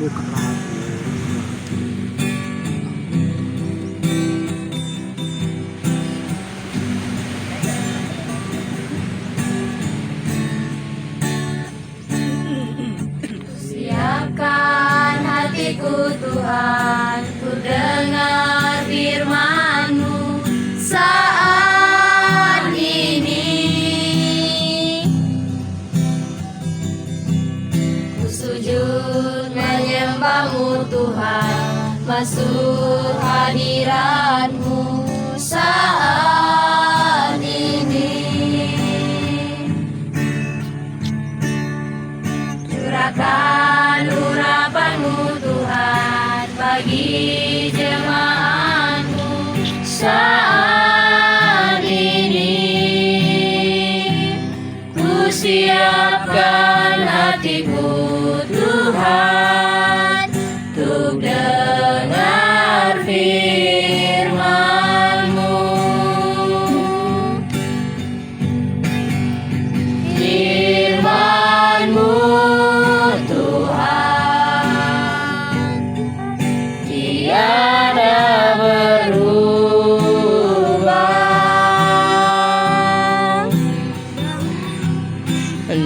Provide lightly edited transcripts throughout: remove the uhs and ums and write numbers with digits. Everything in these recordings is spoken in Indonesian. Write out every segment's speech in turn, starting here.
Siapkan hatiku Tuhan, ku dengar firman-Mu saat ini. Ku sujud menyembah-Mu Tuhan, masuk hadirat-Mu saat ini. Curahkan urapan-Mu Tuhan bagi jemaat-Mu saat ini. Ku siapkan hatiku Tuhan, untuk dengar firman-Mu. Firman-Mu tiada berubah,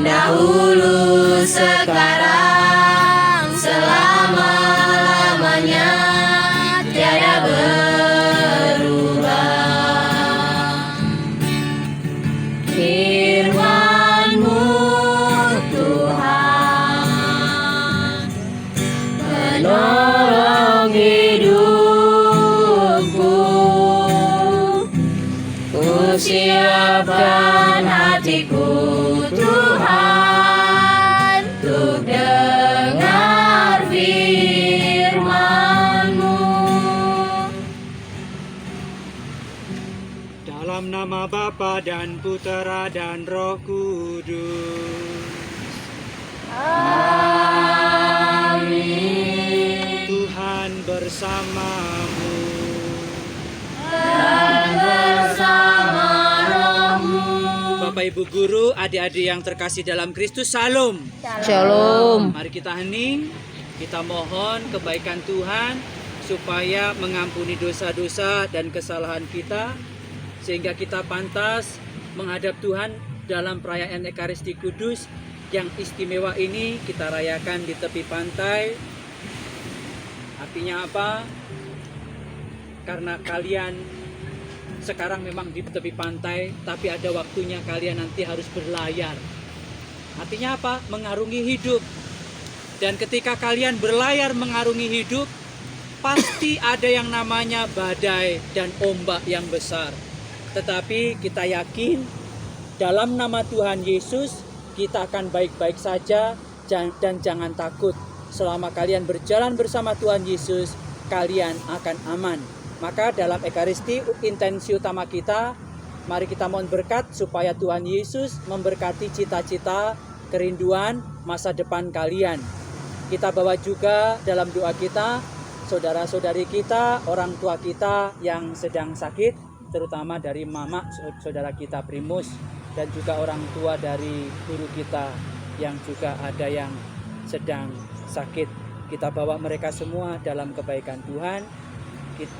dahulu, sekarang, selama-lamanya tiada berubah. Firman-Mu Tuhan menolong hidupku. Ku siapkan hatiku Tuhan, untuk dengar firman-Mu. Dalam nama Bapa dan Putera dan Roh Kudus. Amin. Tuhan bersamamu. Dan bersama roh-Mu. Bapak Ibu Guru, adik-adik yang terkasih dalam Kristus, Salam. Shalom. Mari kita hening, kita mohon kebaikan Tuhan supaya mengampuni dosa-dosa dan kesalahan kita, sehingga kita pantas menghadap Tuhan dalam perayaan Ekaristi Kudus yang istimewa ini. Kita rayakan di tepi pantai. Artinya apa? Karena kalian sekarang memang di tepi pantai, tapi ada waktunya kalian nanti harus berlayar. Artinya apa? Mengarungi hidup. Dan ketika kalian berlayar mengarungi hidup, pasti ada yang namanya badai dan ombak yang besar. Tetapi kita yakin dalam nama Tuhan Yesus kita akan baik-baik saja, dan jangan takut. Selama kalian berjalan bersama Tuhan Yesus, kalian akan aman. Maka dalam Ekaristi, intensi utama kita, mari kita mohon berkat supaya Tuhan Yesus memberkati cita-cita, kerinduan, masa depan kalian. Kita bawa juga dalam doa kita, saudara-saudari kita, orang tua kita yang sedang sakit, terutama dari mama saudara kita Primus, dan juga orang tua dari guru kita yang juga ada yang sedang sakit. Kita bawa mereka semua dalam kebaikan Tuhan,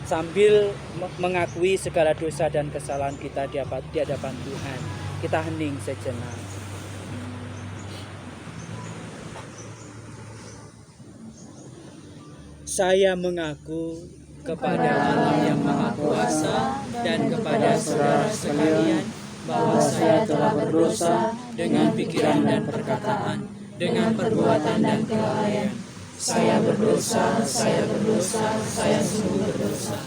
sambil mengakui segala dosa dan kesalahan kita di hadapan Tuhan. Kita hening sejenak. Saya mengaku kepada Allah yang Maha Kuasa dan kepada saudara sekalian bahwa saya telah berdosa dengan pikiran dan perkataan, dengan perbuatan dan kelalaian. Saya berdosa, saya sungguh berdosa.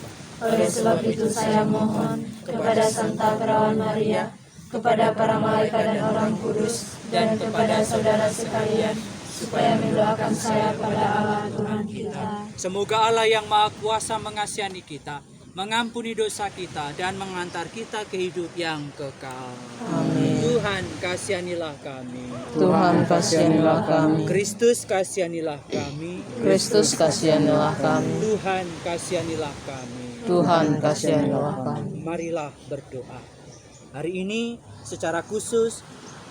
Oleh sebab itu saya mohon kepada Santa Perawan Maria, kepada para malaikat dan orang kudus, dan kepada saudara sekalian, supaya mendoakan saya pada Allah Tuhan kita. Semoga Allah yang Maha Kuasa mengasihani kita, mengampuni dosa kita, dan mengantar kita ke hidup yang kekal. Amin. Tuhan kasihanilah kami. Tuhan kasihanilah kami. Kristus kasihanilah kami. Kristus kasihanilah kami. Tuhan kasihanilah kami. Tuhan kasihanilah kami. Marilah berdoa. Hari ini secara khusus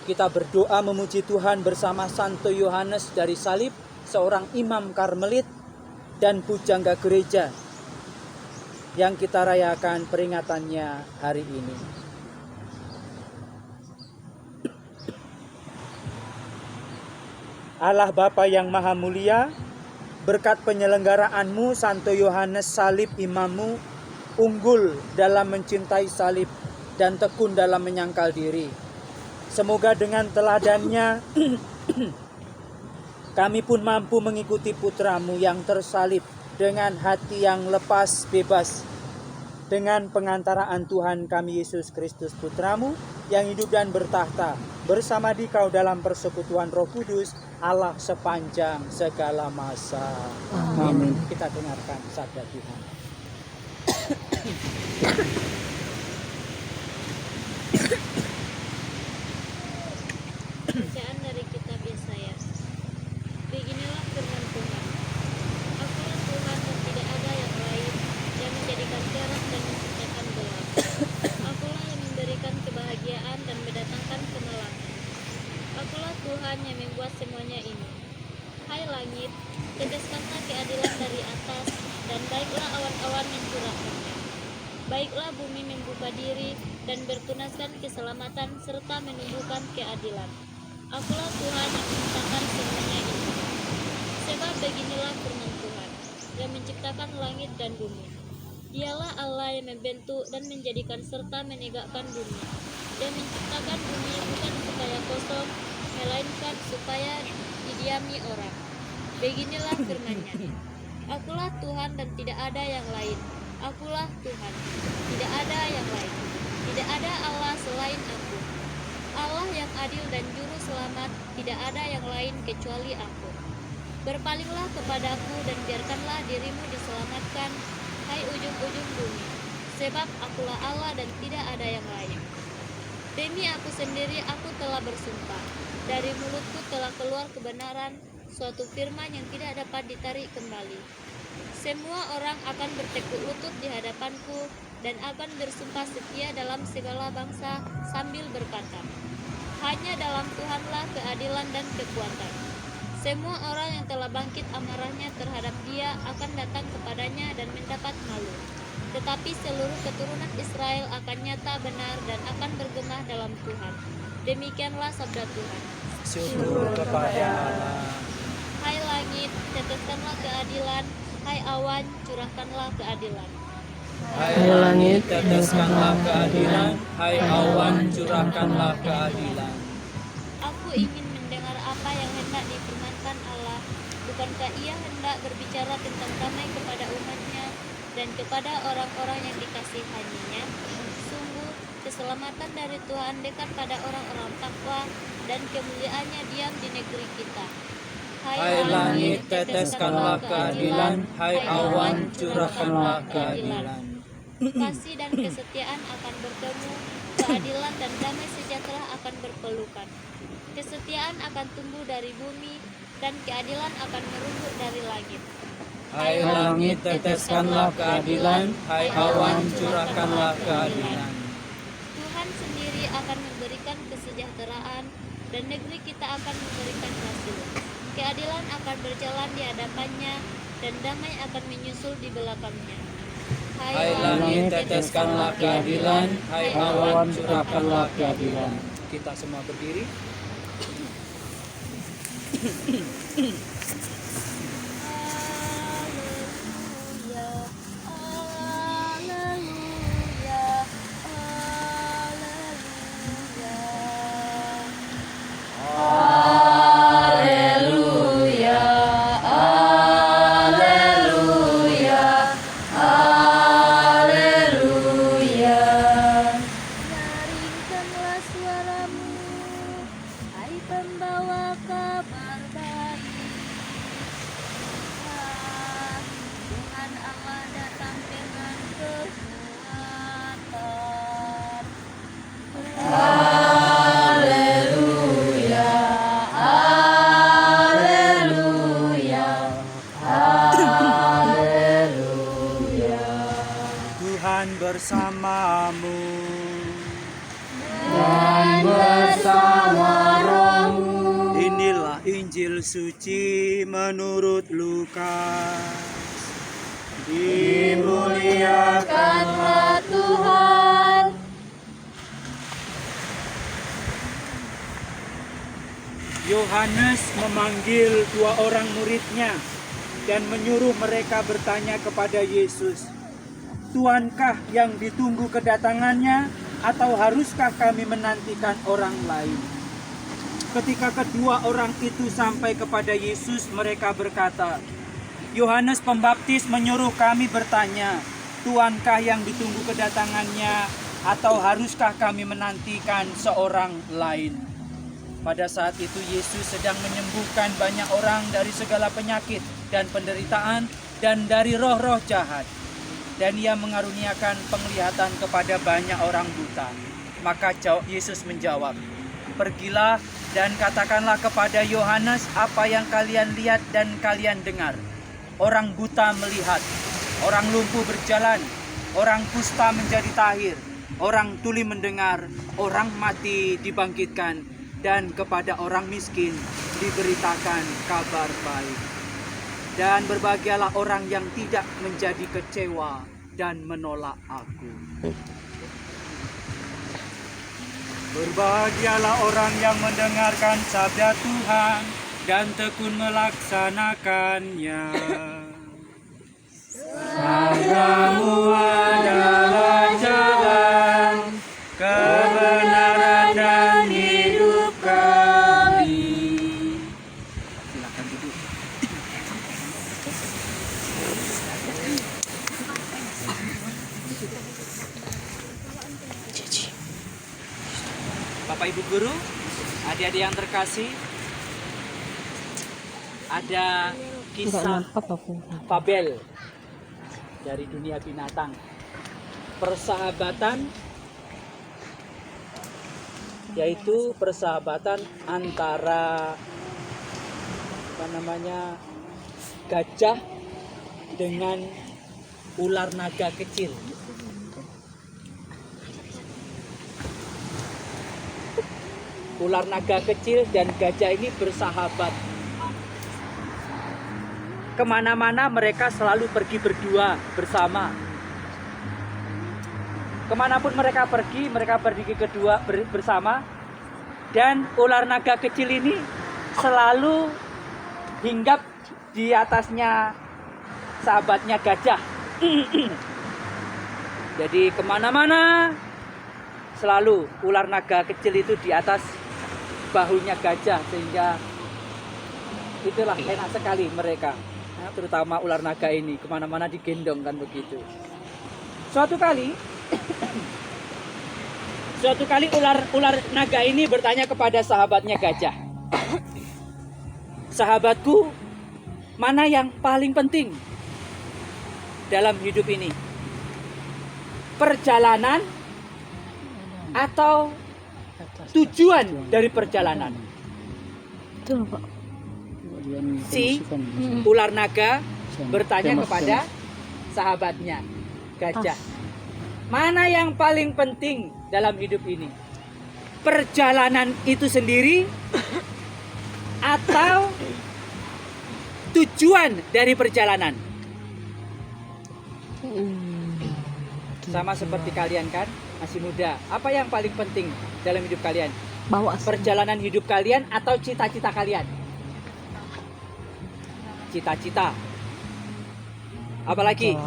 kita berdoa memuji Tuhan bersama Santo Yohanes dari Salib seorang imam Karmelit dan pujangga gereja yang kita rayakan peringatannya hari ini. Allah Bapa yang Maha Mulia, berkat penyelenggaraanmu Santo Yohanes Salib imammu unggul dalam mencintai salib dan tekun dalam menyangkal diri. Semoga dengan teladannya kami pun mampu mengikuti putramu yang tersalib dengan hati yang lepas bebas. Dengan pengantaraan Tuhan kami Yesus Kristus putramu yang hidup dan bertahta bersama Dikau dalam persekutuan Roh Kudus, Allah sepanjang segala masa. Amin. Kita dengarkan sabda Tuhan. Bacaan dari kitab Yesaya. Beginilah firman Tuhan. Akulah Tuhan dan tidak ada yang lain, yang menjadikan terang dan menciptakan gelap. Akulah yang memberikan kebahagiaan dan mendatangkan kemalangan. Akulah Tuhan yang membuat semuanya ini. Hai langit, teteskanlah keadilan dari atas, dan baiklah awan-awan mencurahkannya. Baiklah bumi membuka diri dan bertunaskan keselamatan serta menumbuhkan keadilan. Akulah Tuhan yang menciptakan semuanya ini. Sebab beginilah firman Tuhan, yang menciptakan langit dan bumi. Dialah Allah yang membentuk dan menjadikan serta menegakkan bumi. Dia menciptakan bumi bukan supaya kosong, melainkan supaya didiami orang. Beginilah firman-Nya. Akulah Tuhan dan tidak ada yang lain. Akulah Tuhan, tidak ada yang lain. Tidak ada Allah selain Aku. Allah yang adil dan juru selamat, tidak ada yang lain kecuali Aku. Berpalinglah kepadaku dan biarkanlah dirimu diselamatkan, hai ujung-ujung bumi. Sebab Akulah Allah dan tidak ada yang lain. Demi Aku sendiri Aku telah bersumpah. Dari mulutku telah keluar kebenaran, suatu firman yang tidak dapat ditarik kembali. Semua orang akan bertekuk lutut di hadapanku dan akan bersumpah setia dalam segala bangsa sambil berkata, hanya dalam Tuhanlah keadilan dan kekuatan. Semua orang yang telah bangkit amarahnya terhadap Dia akan datang kepadanya dan mendapat malu. Tetapi seluruh keturunan Israel akan nyata benar dan akan bergemah dalam Tuhan. Demikianlah sabda Tuhan. Syukur kepada Allah. Hai langit, teteskanlah keadilan. Hai awan, curahkanlah keadilan. Hai langit, teteskanlah keadilan. Hai awan, curahkanlah keadilan. Aku ingin mendengar apa yang hendak difirmankan Allah. Bukankah Ia hendak berbicara tentang damai kepada umat-Nya dan kepada orang-orang yang dikasihaninya? Sungguh, keselamatan dari Tuhan dekat pada orang-orang takwa dan kemuliaannya diam di negeri kita. Hai langit, teteskanlah keadilan. Hai awan, curahkanlah keadilan. Kasih dan kesetiaan akan bertemu, keadilan dan damai sejahtera akan berpelukan. Kesetiaan akan tumbuh dari bumi, dan keadilan akan merunduk dari langit. Hai langit, teteskanlah keadilan. Hai awan, curahkanlah keadilan. Tuhan sendiri akan memberikan kesejahteraan, dan negeri kita akan memberikan hasil. Keadilan akan berjalan di hadapannya, dan damai akan menyusul di belakangnya. Hai langit, teteskanlah keadilan. Hai awan, curahkanlah keadilan. Kita semua berdiri. Haleluya, haleluya, haleluya. Haleluya, haleluya, haleluya. Nyaringkanlah suaramu, hai pembawa kabar baik. Tuhan Allah datang dengan kekuatan. Haleluya, haleluya, haleluya. Tuhan bersamamu. Dan bersama rohmu. Inilah Injil Injil suci menurut Lukas. Dimuliakanlah Tuhan. Yohanes memanggil 2 orang muridnya dan menyuruh mereka bertanya kepada Yesus, "Tuhankah yang ditunggu kedatangannya, atau haruskah kami menantikan orang lain?" Ketika kedua orang itu sampai kepada Yesus, mereka berkata, "Yohanes Pembaptis menyuruh kami bertanya, Tuhankah yang ditunggu kedatangannya, atau haruskah kami menantikan seorang lain?" Pada saat itu Yesus sedang menyembuhkan banyak orang dari segala penyakit dan penderitaan dan dari roh-roh jahat. Dan ia mengaruniakan penglihatan kepada banyak orang buta. Maka Yesus menjawab, "Pergilah dan katakanlah kepada Yohanes apa yang kalian lihat dan kalian dengar. Orang buta melihat, orang lumpuh berjalan, orang kusta menjadi tahir, orang tuli mendengar, orang mati dibangkitkan, dan kepada orang miskin diberitakan kabar baik. Dan berbahagialah orang yang tidak menjadi kecewa dan menolak Aku." Berbahagialah orang yang mendengarkan sabda Tuhan dan tekun melaksanakannya. Sabdamu adalah jalan, kebenaran dan hidup kami. Silakan duduk. Bapak Ibu Guru, adik-adik yang terkasih, ada kisah fabel dari dunia binatang. Persahabatan, yaitu persahabatan antara gajah dengan ular naga kecil. Ular naga kecil dan gajah ini bersahabat. Kemana-mana mereka selalu pergi berdua bersama. Kemanapun mereka pergi bersama. Dan ular naga kecil ini selalu hinggap di atasnya sahabatnya gajah. Jadi kemana-mana selalu ular naga kecil itu di atas bahunya gajah, sehingga itulah enak sekali mereka. Nah, terutama ular naga ini kemana-mana digendong kan begitu. Suatu kali ular naga ini bertanya kepada sahabatnya gajah, "Sahabatku, mana yang paling penting dalam hidup ini? Perjalanan atau tujuan dari perjalanan?" Si ular naga bertanya kepada sahabatnya gajah, "Mana yang paling penting dalam hidup ini? Perjalanan itu sendiri atau tujuan dari perjalanan?" Sama seperti kalian kan, masih muda. Apa yang paling penting dalam hidup kalian? Perjalanan hidup kalian atau cita-cita kalian? Cita-cita. Apalagi?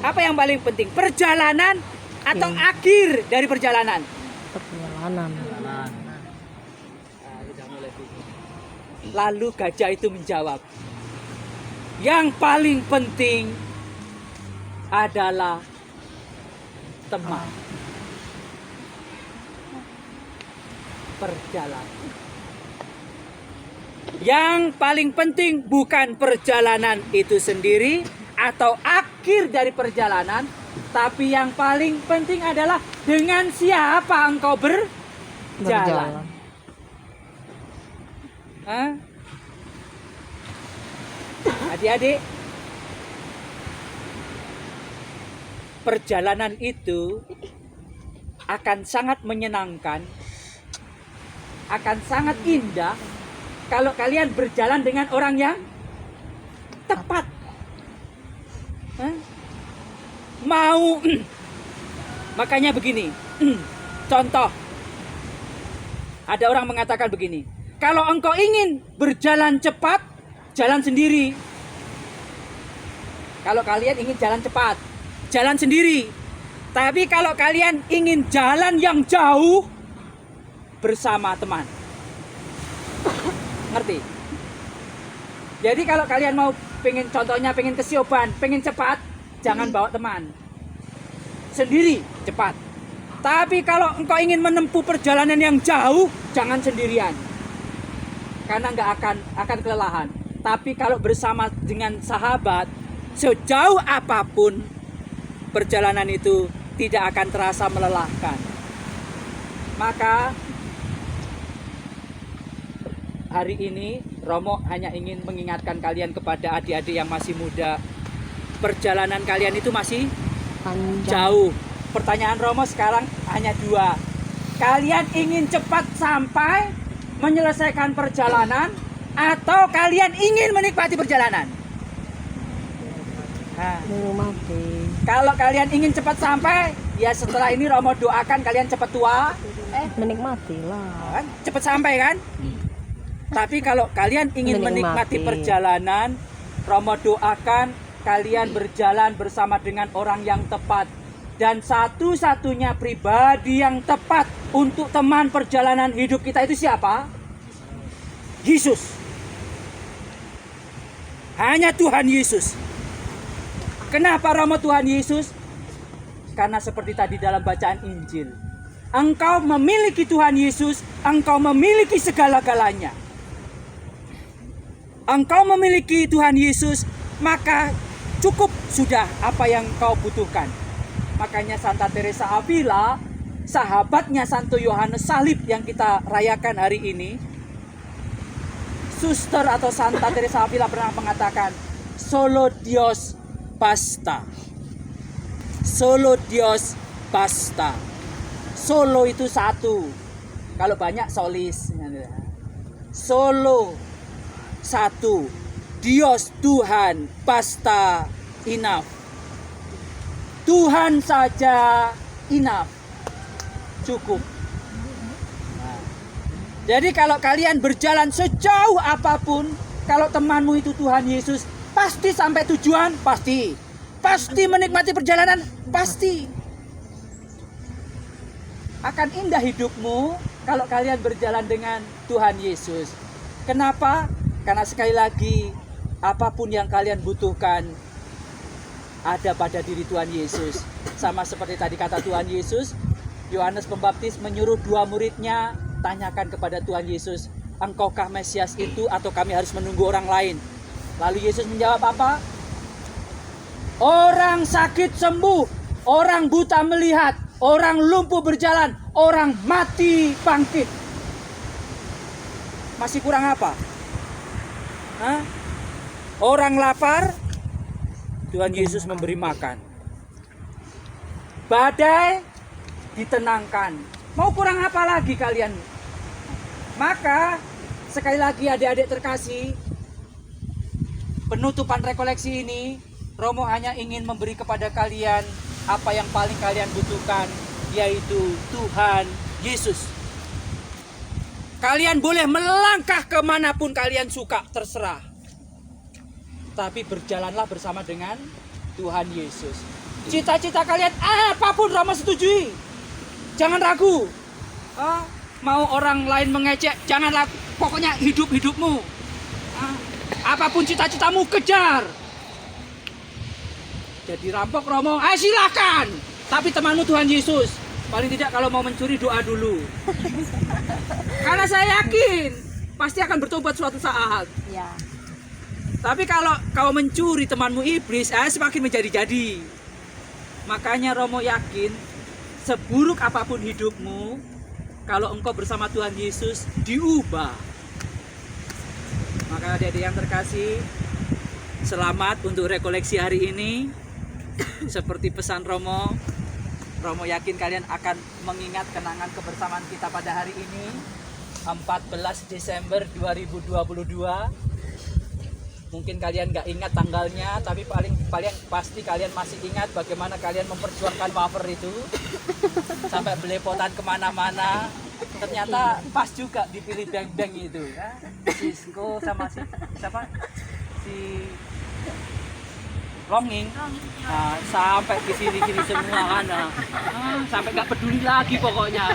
Apa yang paling penting? Perjalanan atau akhir dari perjalanan? Perjalanan. Lalu gajah itu menjawab, "Yang paling penting adalah teman." Perjalanan. Yang paling penting bukan perjalanan itu sendiri atau akhir dari perjalanan, tapi yang paling penting adalah dengan siapa engkau berjalan. Adik-adik, perjalanan itu akan sangat menyenangkan, akan sangat indah kalau kalian berjalan dengan orang yang tepat. Hah? Mau makanya begini. Contoh. Ada orang mengatakan begini, kalau engkau ingin berjalan cepat, jalan sendiri. Kalau kalian ingin jalan cepat, jalan sendiri. Tapi kalau kalian ingin jalan yang jauh, bersama teman. Ngerti? Jadi kalau kalian mau contohnya pengen ke Sioban, pengen cepat, jangan bawa teman. Sendiri, cepat. Tapi kalau engkau ingin menempuh perjalanan yang jauh, jangan sendirian. Karena nggak akan kelelahan. Tapi kalau bersama dengan sahabat, sejauh apapun perjalanan itu tidak akan terasa melelahkan. Maka hari ini Romo hanya ingin mengingatkan kalian kepada adik-adik yang masih muda. Perjalanan kalian itu masih Panjang. jauh. Pertanyaan Romo sekarang hanya 2. Kalian ingin cepat sampai menyelesaikan perjalanan atau kalian ingin menikmati perjalanan? Nah, Menikmati. kalau kalian ingin cepat sampai, ya setelah ini Romo doakan kalian cepat tua, Menikmati lah. kan? Cepat sampai kan? Tapi kalau kalian ingin menikmati perjalanan, Romo doakan kalian berjalan bersama dengan orang yang tepat. Dan satu-satunya pribadi yang tepat untuk teman perjalanan hidup kita itu siapa? Yesus. Hanya Tuhan Yesus. Kenapa Romo Tuhan Yesus? Karena seperti tadi dalam bacaan Injil, engkau memiliki Tuhan Yesus, engkau memiliki segala-galanya. Engkau memiliki Tuhan Yesus, maka cukup sudah apa yang kau butuhkan. Makanya Santa Teresa Avila, sahabatnya Santo Yohanes Salib yang kita rayakan hari ini, Suster atau Santa Teresa Avila pernah mengatakan, solo Dios basta. Solo Dios basta. Solo itu satu. Kalau banyak solis. Solo satu. Dios Tuhan basta enough. Tuhan saja enough. Cukup. Nah, jadi kalau kalian berjalan sejauh apapun, kalau temanmu itu Tuhan Yesus, pasti sampai tujuan, pasti. Pasti menikmati perjalanan, pasti. Akan indah hidupmu kalau kalian berjalan dengan Tuhan Yesus. Kenapa? Karena sekali lagi, apapun yang kalian butuhkan, ada pada diri Tuhan Yesus. Sama seperti tadi kata Tuhan Yesus, Yohanes Pembaptis menyuruh 2 muridnya, tanyakan kepada Tuhan Yesus, engkaukah Mesias itu atau kami harus menunggu orang lain? Lalu Yesus menjawab apa? Orang sakit sembuh, orang buta melihat, orang lumpuh berjalan, orang mati bangkit. Masih kurang apa? Hah? Orang lapar, Tuhan Yesus memberi makan. Badai ditenangkan. Mau kurang apa lagi kalian? Maka sekali lagi adik-adik terkasih, penutupan rekoleksi ini Romo hanya ingin memberi kepada kalian apa yang paling kalian butuhkan, yaitu Tuhan Yesus. Kalian boleh melangkah kemanapun kalian suka, terserah. Tapi berjalanlah bersama dengan Tuhan Yesus. Cita-cita kalian apapun Romo setujui. Jangan ragu. Mau orang lain mengejek, jangan ragu. Pokoknya hidupmu. Apapun cita-citamu kejar. Jadi rampok Romo, silakan. Tapi temanmu Tuhan Yesus. Paling tidak kalau mau mencuri doa dulu. Karena saya yakin pasti akan bertobat suatu saat. Ya. Tapi kalau kau mencuri temanmu iblis, semakin menjadi-jadi. Makanya Romo yakin, seburuk apapun hidupmu, kalau engkau bersama Tuhan Yesus, diubah. Maka adik-adik yang terkasih, selamat untuk rekoleksi hari ini. Seperti pesan Romo, Romo yakin kalian akan mengingat kenangan kebersamaan kita pada hari ini. 14 Desember 2022. Mungkin kalian nggak ingat tanggalnya, tapi paling pasti kalian masih ingat bagaimana kalian memperjuangkan wafer itu sampai belepotan kemana-mana. Ternyata pas juga dipilih beng-beng itu, ya. Sisko sama si siapa? Si Longing. Nah, sampai ke sini-sini semua kan. Nah. Sampai nggak peduli lagi pokoknya.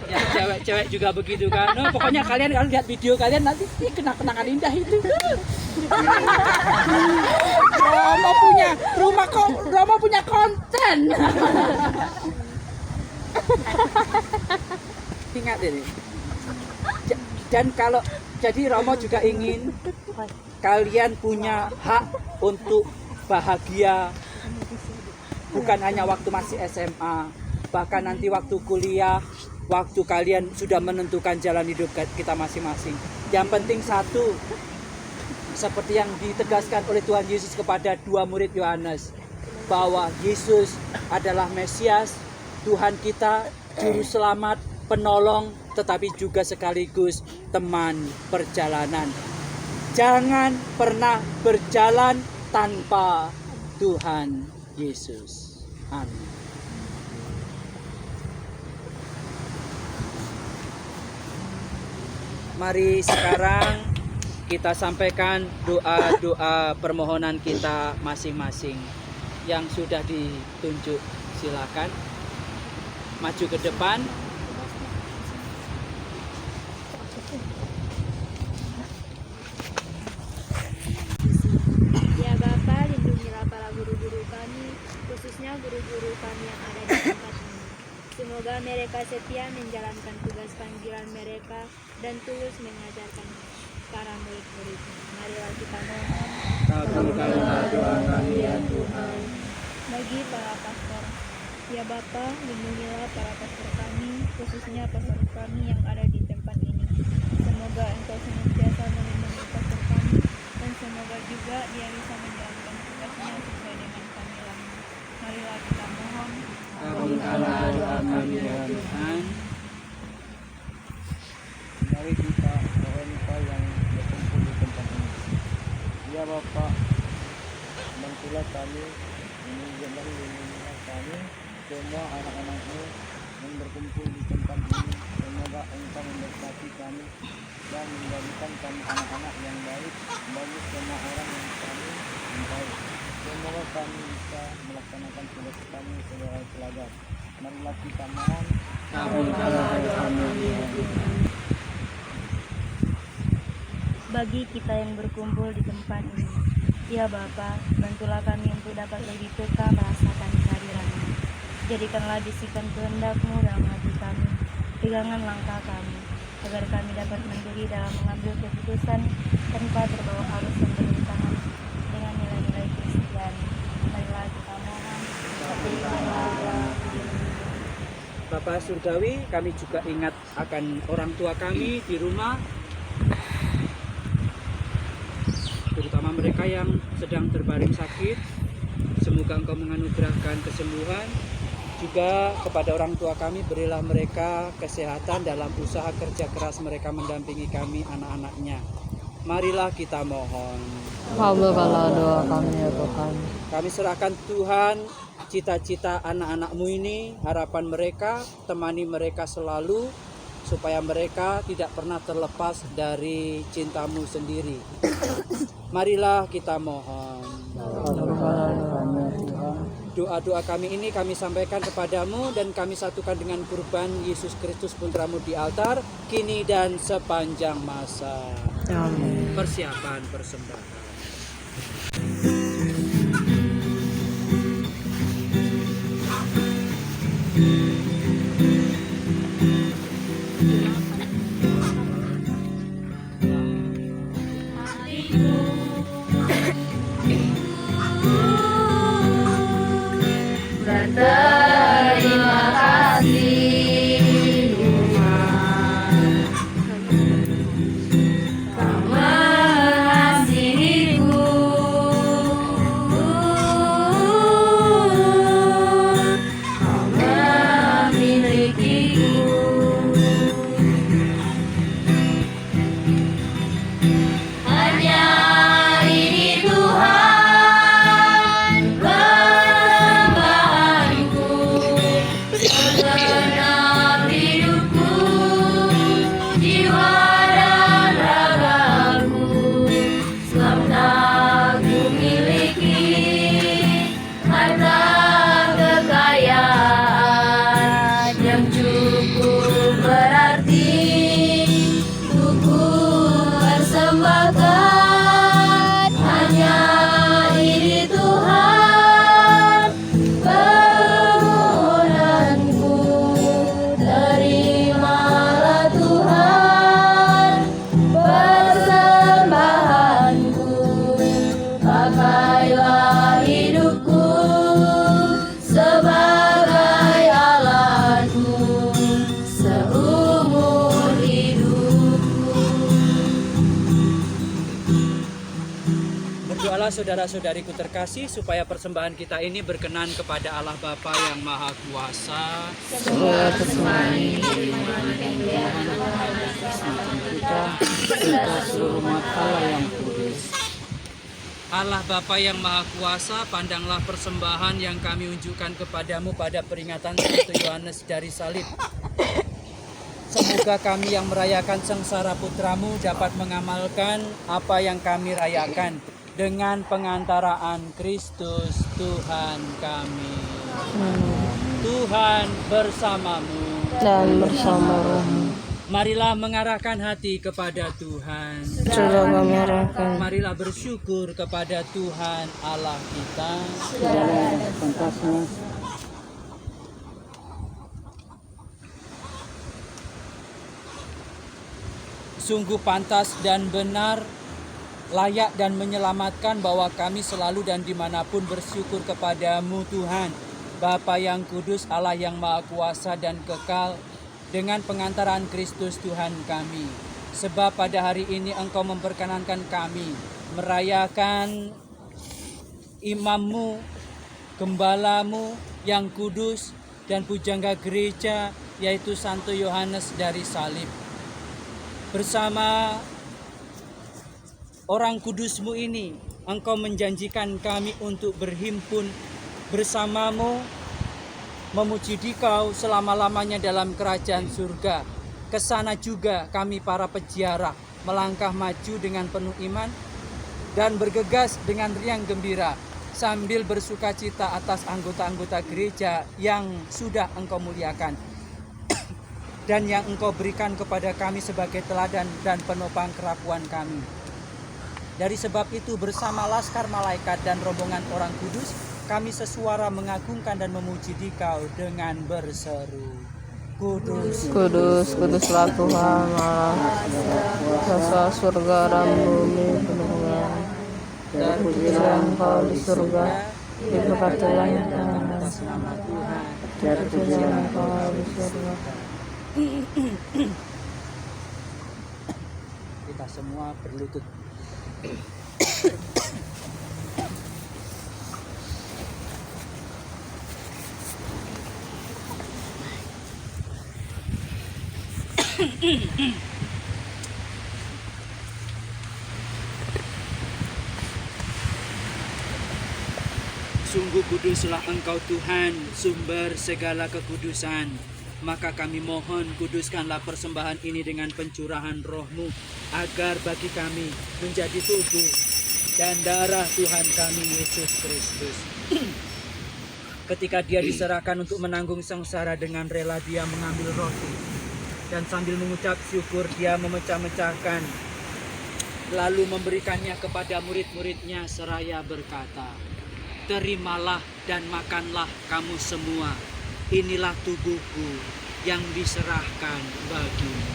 Ya cewek-cewek juga begitu kan. No, pokoknya kalian kalau lihat video kalian nanti kenang-kenangan indah itu. Romo punya konten. Ingat ini. Dan kalau jadi Romo juga ingin kalian punya hak untuk bahagia, bukan hanya waktu masih SMA, bahkan nanti waktu kuliah, waktu kalian sudah menentukan jalan hidup kita masing-masing. Yang penting satu, seperti yang ditegaskan oleh Tuhan Yesus kepada dua murid Yohanes, bahwa Yesus adalah Mesias, Tuhan kita, Juru Selamat, Penolong, tetapi juga sekaligus teman perjalanan. Jangan pernah berjalan tanpa Tuhan Yesus. Amin. Mari sekarang kita sampaikan doa-doa permohonan kita masing-masing. Yang sudah ditunjuk silakan maju ke depan. Ya Bapa, lindungilah para guru-guru kami, khususnya guru-guru kami yang ada di tempat ini. Semoga mereka setia menjalankan tugas panggilan mereka dan tulus mengajarkan para murid-muridnya. Marilah kita mohon. Kabulkanlah doa kami ya Tuhan. Bagi para pastor, ya Bapa, lindungilah para pastor kami, khususnya pastor kami yang ada di tempat ini. Semoga Engkau senantiasa melindungi pastor kami, dan semoga juga dia bisa menjalankan tugasnya sesuai dengan panggilannya. Marilah kita mohon. Kabulkanlah doa kami ya Tuhan. Mari kita mohon Engkau yang berkumpul di tempat ini. Ya Bapa, bantulah kami, lindungilah kami, semua anak-anakmu yang berkumpul di tempat ini. Semoga Engkau memberkati kami dan menjadikan kami anak-anak yang baik bagi semua orang yang kami cintai. Semoga kami bisa melaksanakan tugas kami sebagai teladan. Marilah kita mohon. Kabulkanlah doa kami ya Tuhan. Bagi kita yang berkumpul di tempat ini, ya Bapa, bantulah kami untuk dapat lebih peka merasakan kehadiran-Mu. Jadikanlah bisikan kehendak-Mu dalam hati kami, pegangan langkah kami, agar kami dapat mandiri dalam mengambil keputusan tanpa terbawa arus yang bertentangan dengan nilai-nilai Kristiani. Marilah kita mohon. Bapak Surgawi, kami juga ingat akan orang tua kami di rumah, terutama mereka yang sedang terbaring sakit. Semoga Engkau menganugerahkan kesembuhan. Juga kepada orang tua kami, berilah mereka kesehatan dalam usaha kerja keras mereka mendampingi kami, anak-anaknya. Marilah kita mohon. Kabulkanlah doa kami ya Tuhan. Kami serahkan Tuhan cita-cita anak-anakmu ini, harapan mereka, temani mereka selalu, supaya mereka tidak pernah terlepas dari cinta-Mu sendiri. Marilah kita mohon. Doa-doa kami ini kami sampaikan kepadamu dan kami satukan dengan kurban Yesus Kristus Putra-Mu di altar, kini dan sepanjang masa. Amin. Persiapan persembahan. Terima kasih Tuhan, Kau mengasihiku. saudara-saudariku terkasih, supaya persembahan kita ini berkenan kepada Allah Bapa yang Maha Kuasa. Semoga persembahan ini kita serta seluruh umat Allah yang kudus. Allah Bapa yang Maha Kuasa, pandanglah persembahan yang kami unjukkan kepadamu pada peringatan Santo Yohanes dari salib. Semoga kami yang merayakan sengsara putramu dapat mengamalkan apa yang kami rayakan dengan pengantaraan Kristus Tuhan kami. Tuhan bersamamu. Dan bersama rohmu. Marilah mengarahkan hati kepada Tuhan. Sudah kami arahkan. Marilah bersyukur kepada Tuhan Allah kita. Sungguh pantas dan benar, layak dan menyelamatkan bahwa kami selalu dan dimanapun bersyukur kepadamu Tuhan, Bapa yang kudus, Allah yang Maha Kuasa dan kekal, dengan pengantaran Kristus Tuhan kami. Sebab pada hari ini Engkau memperkenankan kami merayakan imammu, gembalamu yang kudus dan pujangga gereja, yaitu Santo Yohanes dari salib. Bersama orang kudusmu ini, Engkau menjanjikan kami untuk berhimpun bersamamu, memuji Dikau selama-lamanya dalam kerajaan surga. Kesana juga kami para peziarah melangkah maju dengan penuh iman dan bergegas dengan riang gembira sambil bersuka cita atas anggota-anggota gereja yang sudah Engkau muliakan dan yang Engkau berikan kepada kami sebagai teladan dan penopang kerapuan kami. Dari sebab itu bersama laskar malaikat dan rombongan orang kudus, kami sesuara mengagungkan dan memuji Dikau dengan berseru, Kudus, Kudus, kuduslah Tuhan Allah, kuasa surga dan bumi penuh dengan terpujilah Engkau di surga, diberkatilah Engkau atas nama Tuhan. terpujilah Engkau di surga. Kita semua berlutut. Sungguh kuduslah Engkau Tuhan, sumber segala kekudusan. Maka kami mohon, kuduskanlah persembahan ini dengan pencurahan roh-Mu, agar bagi kami menjadi tubuh dan darah Tuhan kami Yesus Kristus. Ketika Dia diserahkan untuk menanggung sengsara, dengan rela Dia mengambil roti, dan sambil mengucap syukur Dia memecah-mecahkan, lalu memberikannya kepada murid-muridnya seraya berkata, "Terimalah dan makanlah kamu semua. Inilah tubuhku yang diserahkan bagimu."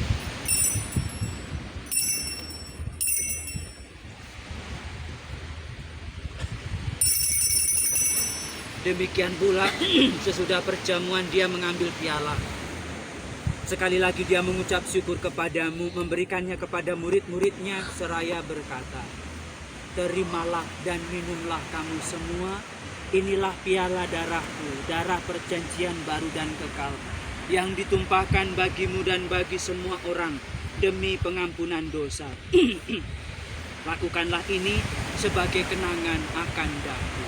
Demikian pula sesudah perjamuan Dia mengambil piala. Sekali lagi Dia mengucap syukur kepadamu, memberikannya kepada murid-muridnya seraya berkata, "Terimalah dan minumlah kamu semua. Inilah piala darahku, darah perjanjian baru dan kekal, yang ditumpahkan bagimu dan bagi semua orang demi pengampunan dosa. Lakukanlah ini sebagai kenangan akan daku."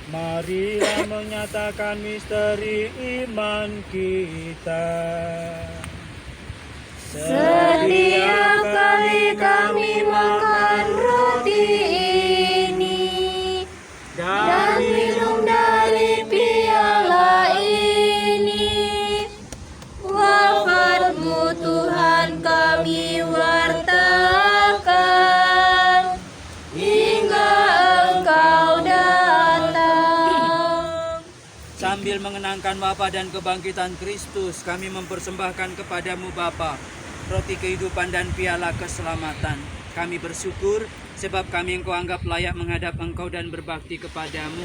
Marilah menyatakan misteri iman kita. Setiap kali kami makan roti ini dan minum dari piala ini, wafat-Mu Tuhan kami wartakan hingga Engkau datang. Sambil mengenangkan wafat dan kebangkitan Kristus, kami mempersembahkan kepadamu Bapa roti kehidupan dan piala keselamatan. Kami bersyukur sebab kami Engkau anggap layak menghadap Engkau dan berbakti kepadamu.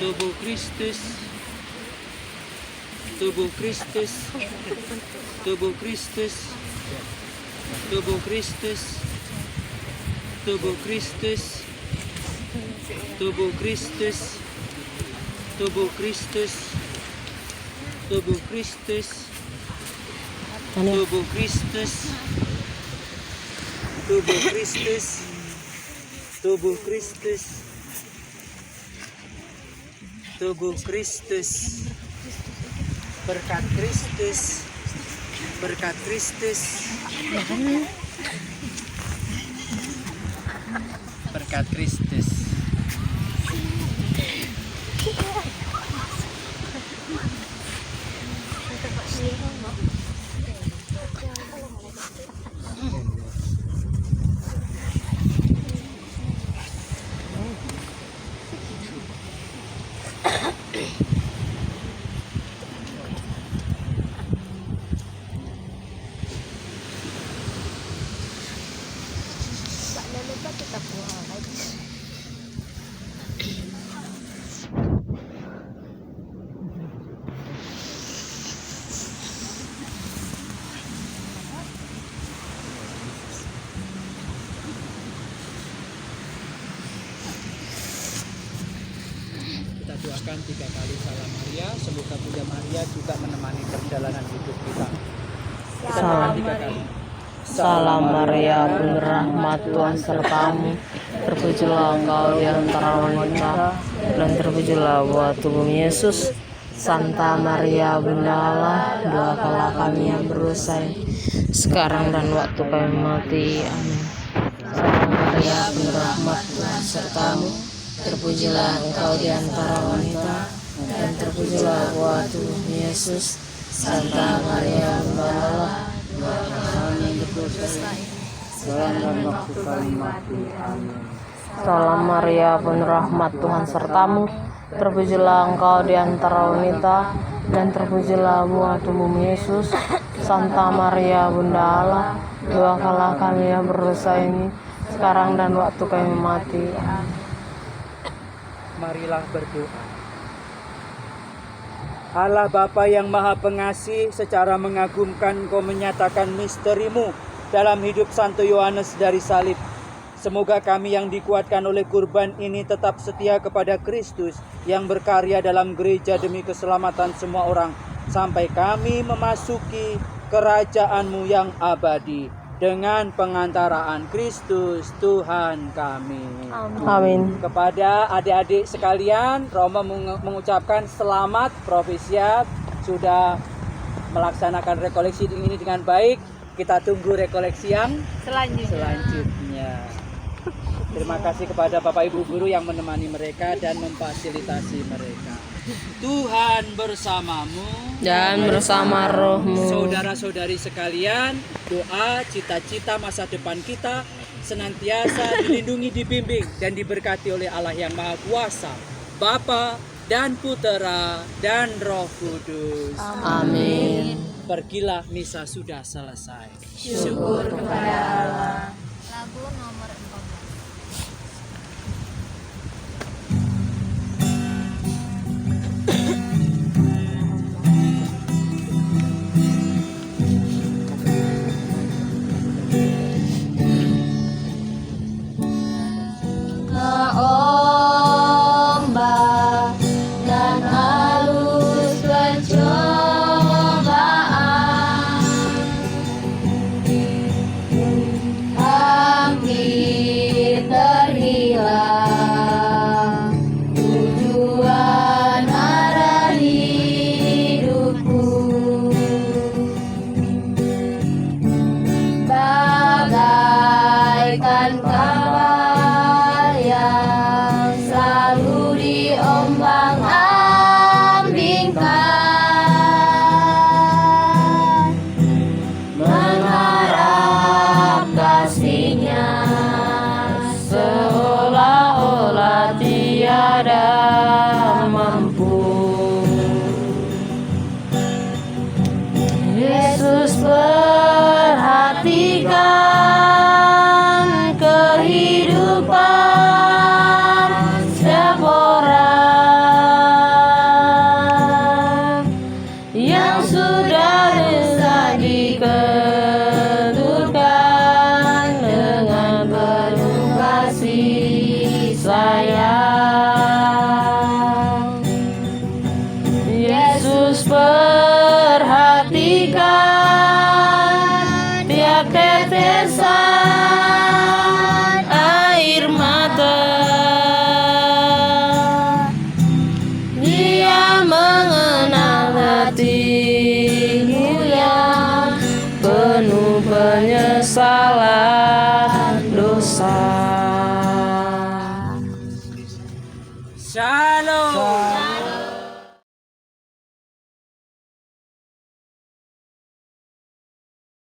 tubuh Kristus, tubuh Kristus, tubuh Kristus, tubuh Kristus, tubuh Kristus, tubuh Kristus, tubuh Kristus, tubuh Kristus, tubuh Kristus, tubuh Kristus, tubuh Kristus, tubuh Kristus, berkat Kristus, berkat Kristus, berkat Kristus. Kita doakan 3 kali salam Maria, semoga Bunda Maria juga menemani perjalanan hidup kita. Kita doakan 3 kali. Salam Maria, penuh rahmat, Tuhan sertamu. Terpujilah engkau di antara wanita, dan terpujilah buah tubuh Yesus. Santa Maria, Bunda Allah, doakanlah kami yang berdosa, sekarang dan waktu kami mati. Amin. Salam Maria, penuh rahmat, Tuhan sertamu. Terpujilah engkau di antara wanita, dan terpujilah buah tubuh Yesus. Santa Maria, Bunda Allah, doakanlah kami yang berdosa, sekarang dan waktu kami mati. Amin. Salam Maria, penuh rahmat, Tuhan sertamu. Terpujilah engkau di antara wanita, dan terpujilah buah tubuh Yesus. Santa Maria, Bunda Allah, doakanlah kami yang berdosa ini, sekarang dan waktu kami mati. Amin. Marilah berdoa. Allah Bapa yang Maha Pengasih, secara mengagumkan Engkau menyatakan misteri-Mu dalam hidup Santo Yohanes dari salib. Semoga kami yang dikuatkan oleh kurban ini tetap setia kepada Kristus yang berkarya dalam gereja demi keselamatan semua orang, sampai kami memasuki kerajaan-Mu yang abadi dengan pengantaraan Kristus Tuhan kami. Amin. Kepada adik-adik sekalian, Roma mengucapkan selamat Provisiat sudah melaksanakan rekoleksi ini dengan baik. Kita tunggu rekoleksi yang selanjutnya. Terima kasih kepada Bapak Ibu Guru yang menemani mereka dan memfasilitasi mereka. Tuhan bersamamu Dan bersama rohmu. Saudara-saudari sekalian, doa cita-cita masa depan kita senantiasa dilindungi, dibimbing, dan diberkati oleh Allah yang Maha Kuasa, Bapa dan Putera dan Roh Kudus. Amin. Pergilah, misa sudah selesai. Syukur kepada Allah. Lagu nomor 14. Ombak dan halus pencobaan, angin tetesan air mata. Dia mengenal hatimu yang penuh penyesalan dosa.